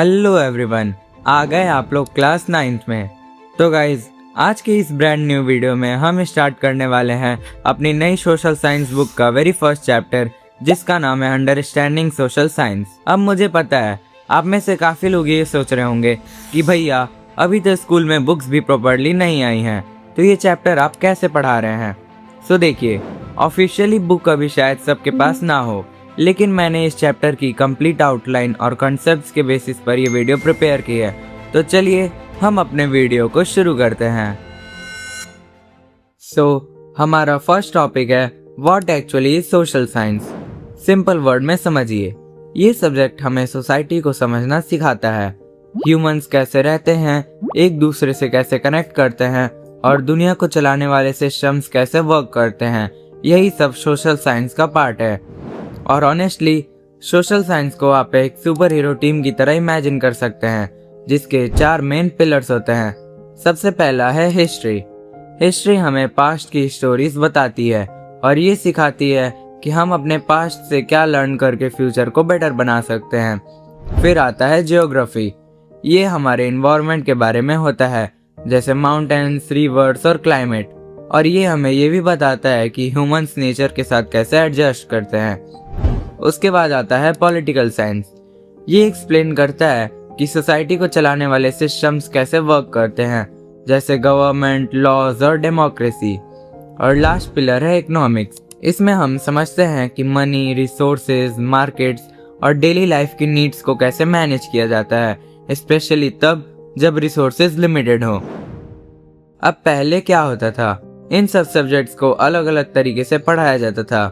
Hello everyone, आ गए आप लोग क्लास 9th में। तो गाइज, आज के इस ब्रांड न्यू वीडियो में हम स्टार्ट करने वाले हैं अपनी नई सोशल साइंस बुक का वेरी फर्स्ट चैप्टर, जिसका नाम है अंडरस्टैंडिंग सोशल साइंस। अब मुझे पता है आप में से काफ़ी लोग ये सोच रहे होंगे कि भैया अभी तो स्कूल में बुक्स भी प्रॉपरली नहीं आई हैं, तो ये चैप्टर आप कैसे पढ़ा रहे हैं। सो देखिए, ऑफिशियली बुक अभी शायद सबके पास ना हो, लेकिन मैंने इस चैप्टर की कंप्लीट आउटलाइन और कॉन्सेप्ट्स के बेसिस पर ये वीडियो प्रिपेयर की है। तो चलिए हम अपने वीडियो को शुरू करते हैं। हमारा फर्स्ट टॉपिक है what actually is social science. Simple word में समझिए, ये सब्जेक्ट हमें सोसाइटी को समझना सिखाता है। ह्यूमंस कैसे रहते हैं, एक दूसरे से कैसे कनेक्ट करते हैं और दुनिया को चलाने वाले सिस्टम्स कैसे वर्क करते हैं, यही सब सोशल साइंस का पार्ट है। और ऑनेस्टली सोशल साइंस को आप एक सुपर हीरो टीम की तरह इमेजिन कर सकते हैं, जिसके 4 मेन पिलर्स होते हैं। सबसे पहला है हिस्ट्री। हिस्ट्री हमें पास्ट की स्टोरीज बताती है और ये सिखाती है कि हम अपने पास्ट से क्या लर्न करके फ्यूचर को बेटर बना सकते हैं। फिर आता है जियोग्राफी। ये हमारे इन्वायरमेंट के बारे में होता है, जैसे माउंटेन्स, रिवर्स और क्लाइमेट, और ये हमें ये भी बताता है कि ह्यूमंस नेचर के साथ कैसे एडजस्ट करते हैं। उसके बाद आता है पॉलिटिकल साइंस। ये एक्सप्लेन करता है कि सोसाइटी को चलाने वाले सिस्टम्स कैसे वर्क करते हैं, जैसे गवर्नमेंट, लॉज और डेमोक्रेसी। और लास्ट पिलर है इकोनॉमिक्स। इसमें हम समझते हैं कि मनी, रिसोर्सेज, मार्केट्स और डेली लाइफ की नीड्स को कैसे मैनेज किया जाता है, स्पेशली तब जब रिसोर्सेज लिमिटेड हो। अब पहले क्या होता था, इन सब सब्जेक्ट्स को अलग अलग तरीके से पढ़ाया जाता था,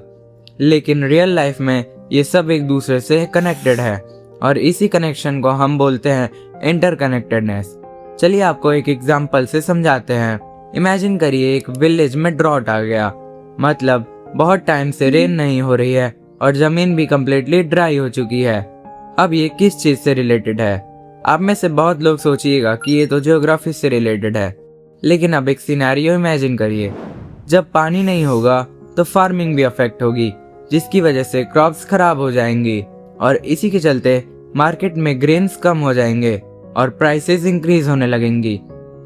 लेकिन रियल लाइफ में ये सब एक दूसरे से कनेक्टेड है और इसी कनेक्शन को हम बोलते हैं इंटरकनेक्टेडनेस। चलिए आपको एक एग्जांपल से समझाते हैं। इमेजिन करिए एक विलेज में ड्रॉट आ गया, मतलब बहुत टाइम से रेन नहीं हो रही है और जमीन भी कम्प्लीटली ड्राई हो चुकी है। अब ये किस चीज से रिलेटेड है? आप में से बहुत लोग सोचिएगा कि ये तो ज्योग्राफी से रिलेटेड है, लेकिन अब एक सिनेरियो इमेजिन करिए। जब पानी नहीं होगा तो फार्मिंग भी अफेक्ट होगी, जिसकी वजह से क्रॉप्स खराब हो जाएंगी और इसी के चलते मार्केट में ग्रेन्स कम हो जाएंगे और प्राइसेस इंक्रीज होने लगेंगी।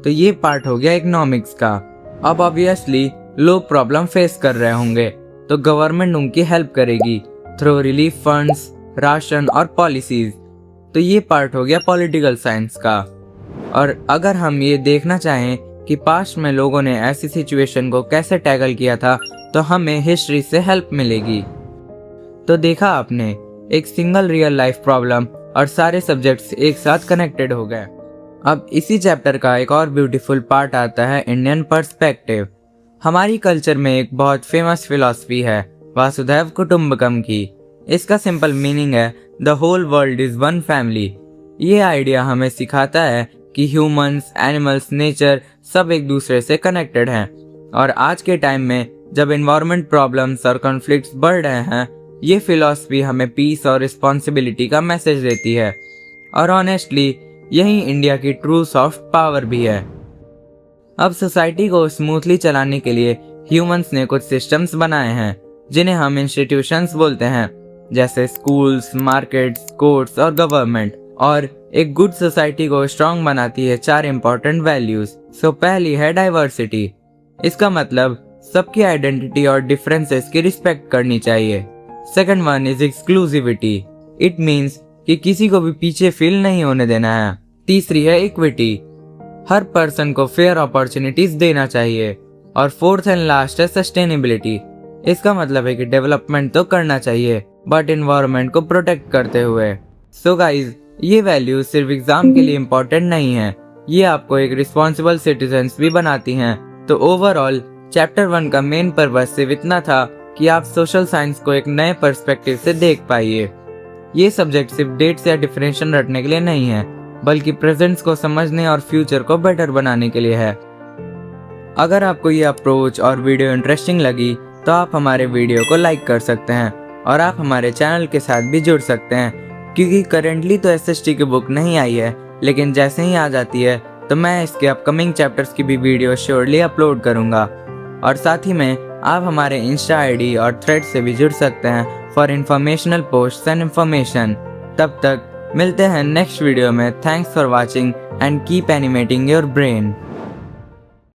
तो ये पार्ट हो गया इकोनॉमिक्स का। अब ऑब्वियसली लोग प्रॉब्लम फेस कर रहे होंगे, तो गवर्नमेंट उनकी हेल्प करेगी थ्रू रिलीफ फंड्स, राशन और पॉलिसीज। तो ये पार्ट हो गया पॉलिटिकल साइंस का। और अगर हम ये देखना चाहें कि पास्ट में लोगों ने ऐसी सिचुएशन को कैसे टैकल किया था, तो हमें हिस्ट्री से हेल्प मिलेगी। तो देखा आपने, एक सिंगल रियल लाइफ प्रॉब्लम और सारे सब्जेक्ट्स एक साथ कनेक्टेड हो गए। अब इसी चैप्टर का एक और ब्यूटीफुल पार्ट आता है इंडियन पर्सपेक्टिव। हमारी कल्चर में एक बहुत फेमस फिलॉसफी है वासुधैव कुटुंबकम की। इसका सिंपल मीनिंग है the whole world is one family. ये आइडिया हमें सिखाता है कि ह्यूमंस, एनिमल्स, नेचर सब एक दूसरे से कनेक्टेड हैं। और आज के टाइम में जब एनवायरनमेंट प्रॉब्लम्स और कॉन्फ्लिक्ट्स बढ़ रहे हैं, ये फिलॉसफी हमें पीस और रिस्पॉन्सिबिलिटी का मैसेज देती है। और ऑनेस्टली यही इंडिया की ट्रू सॉफ्ट पावर भी है। अब सोसाइटी को स्मूथली चलाने के लिए ह्यूमंस ने कुछ सिस्टम्स बनाए हैं, जिन्हें हम इंस्टीट्यूशंस बोलते हैं, जैसे स्कूल्स, मार्केट्स, कोर्ट्स और गवर्नमेंट। और एक गुड सोसाइटी को स्ट्रॉन्ग बनाती है 4 इंपॉर्टेंट वैल्यूज। पहली है डाइवर्सिटी। इसका मतलब सबकी आइडेंटिटी और डिफरेंसेस की रिस्पेक्ट करनी चाहिए। Second one is exclusivity. It means कि किसी को भी पीछे फील नहीं होने देना है। तीसरी है इक्विटी। हर पर्सन को फेयर अपॉर्चुनिटीज देना चाहिए। और फोर्थ एंड लास्ट है सस्टेनेबिलिटी। इसका मतलब है कि डेवलपमेंट तो करना चाहिए, बट एनवायरनमेंट को प्रोटेक्ट करते हुए। सो गाइज, ये वैल्यूज सिर्फ एग्जाम के लिए इम्पोर्टेंट नहीं है, ये आपको एक रिस्पॉन्सिबल सिटीजन्स भी बनाती हैं। तो ओवरऑल चैप्टर 1 का मेन पर्पस सिर्फ इतना था कि आप सोशल साइंस को एक नए पर्सपेक्टिव से देख पाइए। ये सब्जेक्ट सिर्फ डेट्स या डिफरेंशिएशन रटने के लिए नहीं है, बल्कि प्रेजेंट्स को समझने और फ्यूचर को बेटर बनाने के लिए है। अगर आपको ये अप्रोच और वीडियो इंटरेस्टिंग लगी, तो आप हमारे वीडियो को लाइक कर सकते हैं और आप हमारे चैनल के साथ भी जुड़ सकते हैं, क्योंकि करेंटली तो SST की बुक नहीं आई है, लेकिन जैसे ही आ जाती है तो मैं इसके अपकमिंग चैप्टर्स की भी वीडियो श्योरली अपलोड करूंगा। और साथ ही में आप हमारे इंस्टा ID और थ्रेड से भी जुड़ सकते हैं for informational post and information. तब तक मिलते हैं नेक्स्ट वीडियो में। Thanks for watching and keep animating your brain.